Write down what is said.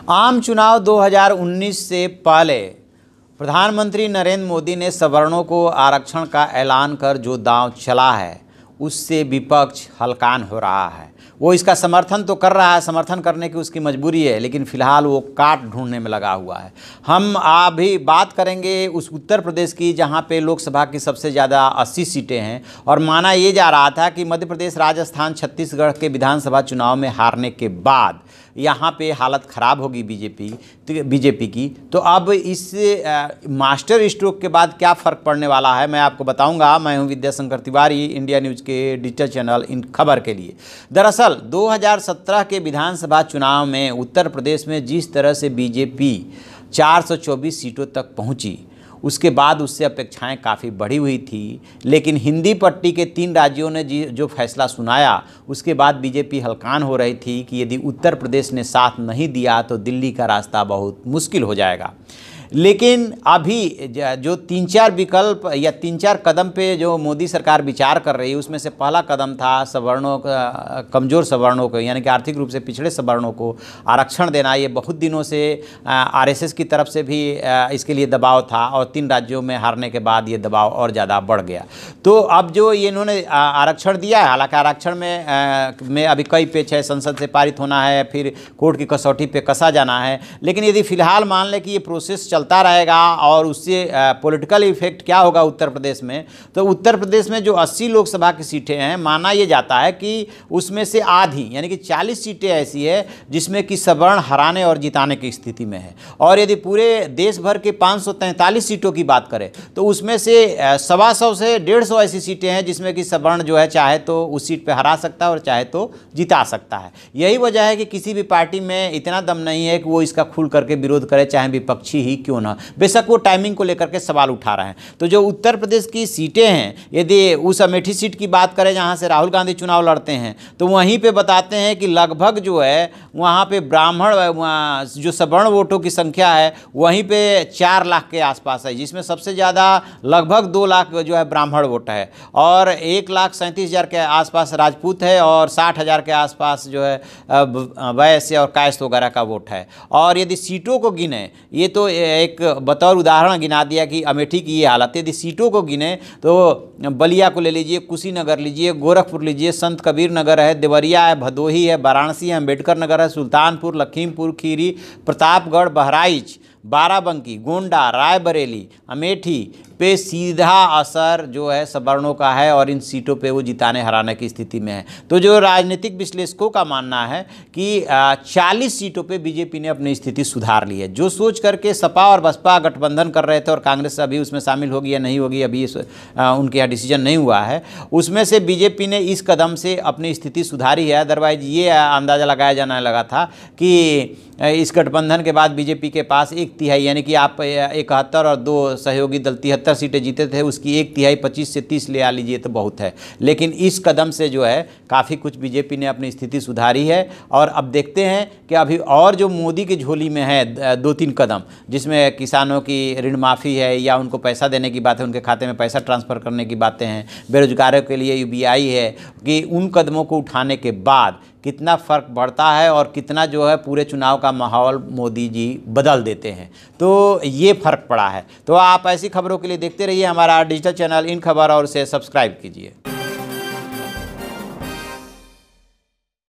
आम चुनाव 2019 से पहले प्रधानमंत्री नरेंद्र मोदी ने सवर्णों को आरक्षण का ऐलान कर जो दांव चला है उससे विपक्ष हलकान हो रहा है। वो इसका समर्थन तो कर रहा है, समर्थन करने की उसकी मजबूरी है, लेकिन फिलहाल वो काट ढूंढने में लगा हुआ है। हम अभी बात करेंगे उस उत्तर प्रदेश की जहां पे लोकसभा की सबसे ज़्यादा 80 सीटें हैं और माना ये जा रहा था कि मध्य प्रदेश, राजस्थान, छत्तीसगढ़ के विधानसभा चुनाव में हारने के बाद यहाँ पे हालत ख़राब होगी बीजेपी की। तो अब इस मास्टर स्ट्रोक के बाद क्या फ़र्क पड़ने वाला है मैं आपको बताऊंगा। मैं हूं विद्याशंकर तिवारी, इंडिया न्यूज़ के डिजिटल चैनल इन खबर के लिए। दरअसल 2017 के विधानसभा चुनाव में उत्तर प्रदेश में जिस तरह से बीजेपी 424 सीटों तक पहुंची, उसके बाद उससे अपेक्षाएं काफ़ी बढ़ी हुई थी, लेकिन हिंदी पट्टी के 3 राज्यों ने जो फैसला सुनाया उसके बाद बीजेपी हलकान हो रही थी कि यदि उत्तर प्रदेश ने साथ नहीं दिया तो दिल्ली का रास्ता बहुत मुश्किल हो जाएगा। लेकिन अभी जो 3-4 विकल्प या 3-4 कदम पे जो मोदी सरकार विचार कर रही है उसमें से पहला कदम था सवर्णों, कमज़ोर सवर्णों को यानी कि आर्थिक रूप से पिछड़े सवर्णों को आरक्षण देना। ये बहुत दिनों से आरएसएस की तरफ से भी इसके लिए दबाव था और 3 राज्यों में हारने के बाद ये दबाव और ज़्यादा बढ़ गया। तो अब जो ये इन्होंने आरक्षण दिया है, हालांकि आरक्षण में अभी कई पेच है, संसद से पारित होना है, फिर कोर्ट की कसौटी पे कसा जाना है, लेकिन यदि फिलहाल मान लें कि ये प्रोसेस चलता रहेगा और उससे पॉलिटिकल इफेक्ट क्या होगा उत्तर प्रदेश में, तो उत्तर प्रदेश में जो 80 लोकसभा की सीटें हैं, माना ये जाता है कि उसमें से आधी यानी कि 40 सीटें ऐसी है जिसमें कि सवर्ण हराने और जिताने की स्थिति में है। और यदि पूरे देश भर के 543 सीटों की बात करें तो उसमें से 125 से 150 ऐसी सीटें हैं जिसमें कि सवर्ण जो है चाहे तो उस सीट पर हरा सकता है और चाहे तो जिता सकता है। यही वजह है कि किसी भी पार्टी में इतना दम नहीं है कि वो इसका खुल करके विरोध करे, चाहे विपक्षी ही क्यों ना। बेशक वो टाइमिंग को लेकर के सवाल उठा रहे हैं। तो जो उत्तर प्रदेश की सीटें हैं, यदि उस अमेठी सीट की बात करें जहां से राहुल गांधी चुनाव लड़ते हैं, तो वहीं पे बताते हैं कि लगभग जो है वहां पे ब्राह्मण जो सवर्ण वोटों की संख्या है वहीं पे 4 लाख के आसपास है, जिसमें सबसे ज़्यादा लगभग 2 लाख जो है ब्राह्मण वोट है और 1,37,000 के आसपास राजपूत है और 60,000 के आसपास जो है वैश्य और कायस्थ वगैरह का वोट है। और यदि सीटों को गिने, ये तो एक बतौर उदाहरण गिना दिया कि अमेठी की ये हालत है, यदि सीटों को गिने तो बलिया को ले लीजिए, कुशीनगर लीजिए, गोरखपुर लीजिए, संत कबीर नगर है, देवरिया है, भदोही है, वाराणसी है, अम्बेडकर नगर है, सुल्तानपुर, लखीमपुर खीरी, प्रतापगढ़, बहराइच, बाराबंकी, गोंडा, रायबरेली, अमेठी पे सीधा असर जो है सवर्णों का है और इन सीटों पे वो जिताने हराने की स्थिति में है। तो जो राजनीतिक विश्लेषकों का मानना है कि 40 सीटों पे बीजेपी ने अपनी स्थिति सुधार ली है। जो सोच करके सपा और बसपा गठबंधन कर रहे थे और कांग्रेस अभी उसमें शामिल होगी या नहीं होगी, अभी उनके यहाँ डिसीजन नहीं हुआ है, उसमें से बीजेपी ने इस कदम से अपनी स्थिति सुधारी है। अदरवाइज ये अंदाज़ा लगाया जाने लगा था कि इस गठबंधन के बाद बीजेपी के पास 1/3 यानी कि आप 71 और 2 सहयोगी दल 73 सीटें जीते थे, उसकी 1/3 25 से 30 ले आ लीजिए तो बहुत है। लेकिन इस कदम से जो है काफ़ी कुछ बीजेपी ने अपनी स्थिति सुधारी है और अब देखते हैं कि अभी और जो मोदी की झोली में है 2-3 कदम, जिसमें किसानों की ऋण माफ़ी है या उनको पैसा देने की बात है, उनके खाते में पैसा ट्रांसफ़र करने की बातें हैं, बेरोजगारों के लिए UBI है, कि उन कदमों को उठाने के बाद कितना फ़र्क बढ़ता है और कितना जो है पूरे चुनाव का माहौल मोदी जी बदल देते हैं। तो ये फ़र्क पड़ा है। तो आप ऐसी खबरों के लिए देखते रहिए हमारा डिजिटल चैनल इन खबर और उसे सब्सक्राइब कीजिए।